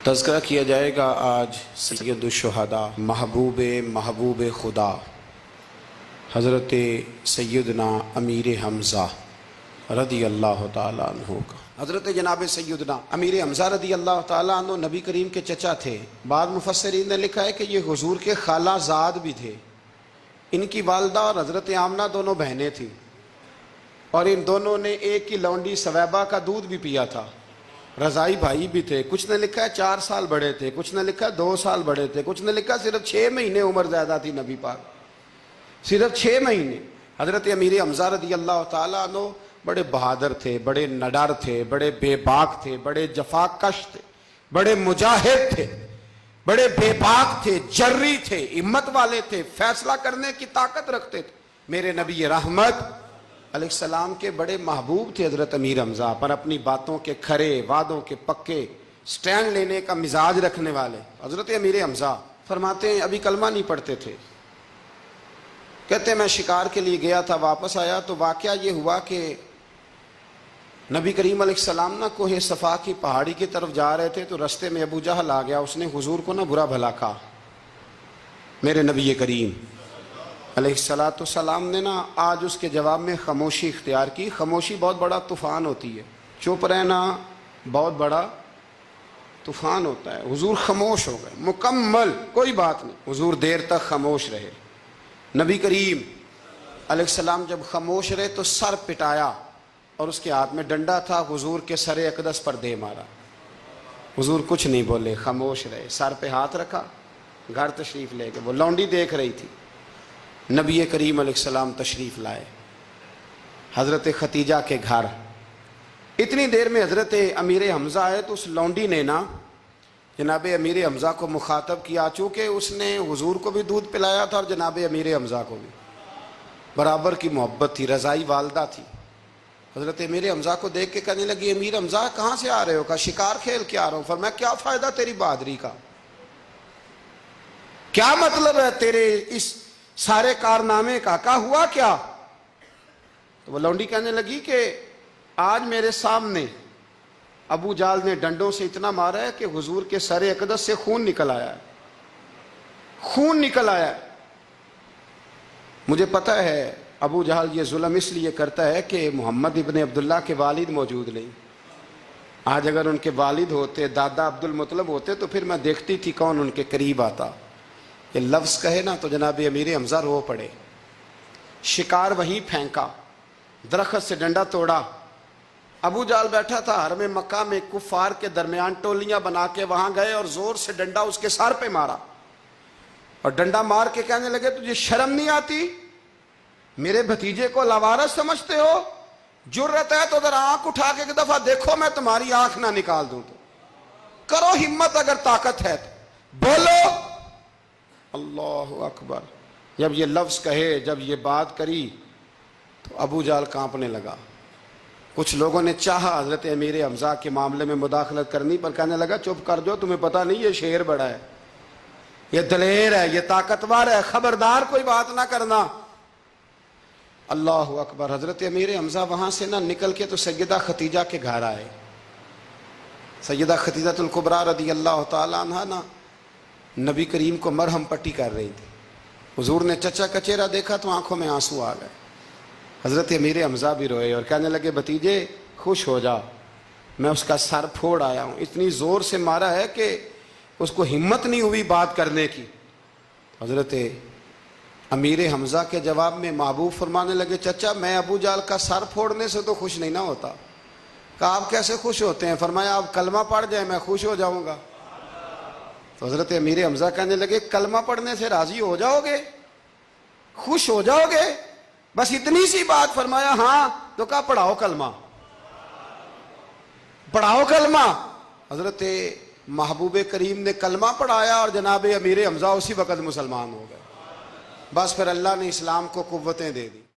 تذکرہ کیا جائے گا آج سید الشہداء محبوب خدا حضرت سیدنا امیر حمزہ رضی اللہ تعالیٰ عنہ کا۔ حضرت جناب سیدنا امیر حمزہ رضی اللہ تعالیٰ عنہ نبی کریم کے چچا تھے۔ بعض مفسرین نے لکھا ہے کہ یہ حضور کے خالہ زاد بھی تھے۔ ان کی والدہ اور حضرت آمنہ دونوں بہنیں تھیں، اور ان دونوں نے ایک ہی لونڈی سویبہ کا دودھ بھی پیا تھا۔ رضائی بھائی بھی تھے، کچھ نے لکھا ہے 4 سال بڑے تھے، کچھ نے لکھا ہے 2 سال بڑے تھے، کچھ نے لکھا صرف 6 مہینے عمر زیادہ تھی نبی پاک، صرف 6 مہینے۔ حضرت امیر حمزہ رضی اللہ تعالیٰ عنہ بڑے بہادر تھے، بڑے نڈر تھے، بڑے بے باک تھے، بڑے جفا کش تھے، بڑے مجاہد تھے، بڑے بے باک تھے، جری تھے، ہمت والے تھے، فیصلہ کرنے کی طاقت رکھتے تھے۔ میرے نبی رحمت علیہ السلام کے بڑے محبوب تھے حضرت امیر حمزہ، پر اپنی باتوں کے کھرے، وعدوں کے پکے، سٹینڈ لینے کا مزاج رکھنے والے حضرت امیر حمزہ فرماتے ہیں ابھی کلمہ نہیں پڑھتے تھے۔ کہتے ہیں میں شکار کے لیے گیا تھا، واپس آیا تو واقعہ یہ ہوا کہ نبی کریم علیہ السلام نہ کوہ صفا کی پہاڑی کی طرف جا رہے تھے تو رستے میں ابو جہل آ گیا۔ اس نے حضور کو نہ برا بھلا کہا۔ میرے نبی کریم علیہ السلام نے نا آج اس کے جواب میں خاموشی اختیار کی۔ خاموشی بہت بڑا طوفان ہوتی ہے، چپ رہنا بہت بڑا طوفان ہوتا ہے۔ حضور خاموش ہو گئے، مکمل کوئی بات نہیں۔ حضور دیر تک خاموش رہے۔ نبی کریم علیہ السلام جب خاموش رہے تو سر پٹایا، اور اس کے ہاتھ میں ڈنڈا تھا، حضور کے سر اقدس پر دے مارا۔ حضور کچھ نہیں بولے، خاموش رہے، سر پہ ہاتھ رکھا، گھر تشریف لے گئے۔ وہ لونڈی دیکھ رہی تھی، نبی کریم علیہ السلام تشریف لائے حضرت ختیجہ کے گھر۔ اتنی دیر میں حضرت امیر حمزہ آئے تو اس لونڈی نے نا جناب امیر حمزہ کو مخاطب کیا، چونکہ اس نے حضور کو بھی دودھ پلایا تھا اور جناب امیر حمزہ کو بھی برابر کی محبت تھی، رضائی والدہ تھی۔ حضرت امیر حمزہ کو دیکھ کے کہنے لگی امیر حمزہ کہاں سے آ رہے ہو؟ کہا شکار کھیل کے آ رہا ہوں۔ فرمایا کیا فائدہ تیری بہادری کا، کیا مطلب ہے تیرے اس سارے کارنامے کا، کہا ہوا کیا؟ تو وہ لونڈی کہنے لگی کہ آج میرے سامنے ابو جال نے ڈنڈوں سے اتنا مارا ہے کہ حضور کے سر اقدس سے خون نکل آیا ہے، خون نکل آیا ہے۔ مجھے پتہ ہے ابو جہل یہ ظلم اس لیے کرتا ہے کہ محمد ابن عبداللہ کے والد موجود نہیں۔ آج اگر ان کے والد ہوتے، دادا عبد المطلب ہوتے، تو پھر میں دیکھتی تھی کون ان کے قریب آتا۔ یہ لفظ کہے نا تو جناب امیر حمزہ رو پڑے۔ شکار وہیں پھینکا، درخت سے ڈنڈا توڑا۔ ابو جال بیٹھا تھا حرم مکہ میں، کفار کے درمیان ٹولیاں بنا کے وہاں گئے اور زور سے ڈنڈا اس کے سر پہ مارا، اور ڈنڈا مار کے کہنے لگے تجھے شرم نہیں آتی؟ میرے بھتیجے کو لاوارث سمجھتے ہو؟ جرت ہے تو ذرا آنکھ اٹھا کے ایک دفعہ دیکھو، میں تمہاری آنکھ نہ نکال دوں تو کرو ہمت، اگر طاقت ہے تو بولو۔ اللہ اکبر۔ جب یہ لفظ کہے، جب یہ بات کری تو ابو جال کانپنے لگا۔ کچھ لوگوں نے چاہا حضرت امیر حمزہ کے معاملے میں مداخلت کرنی، پر کہنے لگا چپ کر جو، تمہیں پتہ نہیں یہ شیر بڑا ہے، یہ دلیر ہے، یہ طاقتور ہے، خبردار کوئی بات نہ کرنا۔ اللہ اکبر۔ حضرت امیر حمزہ وہاں سے نہ نکل کے تو سیدہ ختیجہ کے گھر آئے۔ سیدہ ختیجہ الکبریٰ رضی اللہ تعالیٰ عنہ نا نبی کریم کو مرہم پٹی کر رہی تھی۔ حضور نے چچا کا چہرہ دیکھا تو آنکھوں میں آنسو آ گئے۔ حضرت امیر حمزہ بھی روئے اور کہنے لگے بھتیجے خوش ہو جا، میں اس کا سر پھوڑ آیا ہوں۔ اتنی زور سے مارا ہے کہ اس کو ہمت نہیں ہوئی بات کرنے کی۔ حضرت امیر حمزہ کے جواب میں محبوب فرمانے لگے چچا میں ابو جال کا سر پھوڑنے سے تو خوش نہیں نہ ہوتا۔ کہا آپ کیسے خوش ہوتے ہیں؟ فرمایا آپ کلمہ پڑھ جائیں میں خوش ہو جاؤں گا۔ تو حضرت امیر حمزہ کہنے لگے کلمہ پڑھنے سے راضی ہو جاؤ گے، خوش ہو جاؤ گے، بس اتنی سی بات؟ فرمایا ہاں۔ تو کہا پڑھاؤ کلمہ، پڑھاؤ کلمہ۔ حضرت محبوب کریم نے کلمہ پڑھایا اور جناب امیر حمزہ اسی وقت مسلمان ہو گئے۔ بس پھر اللہ نے اسلام کو قوتیں دے دی۔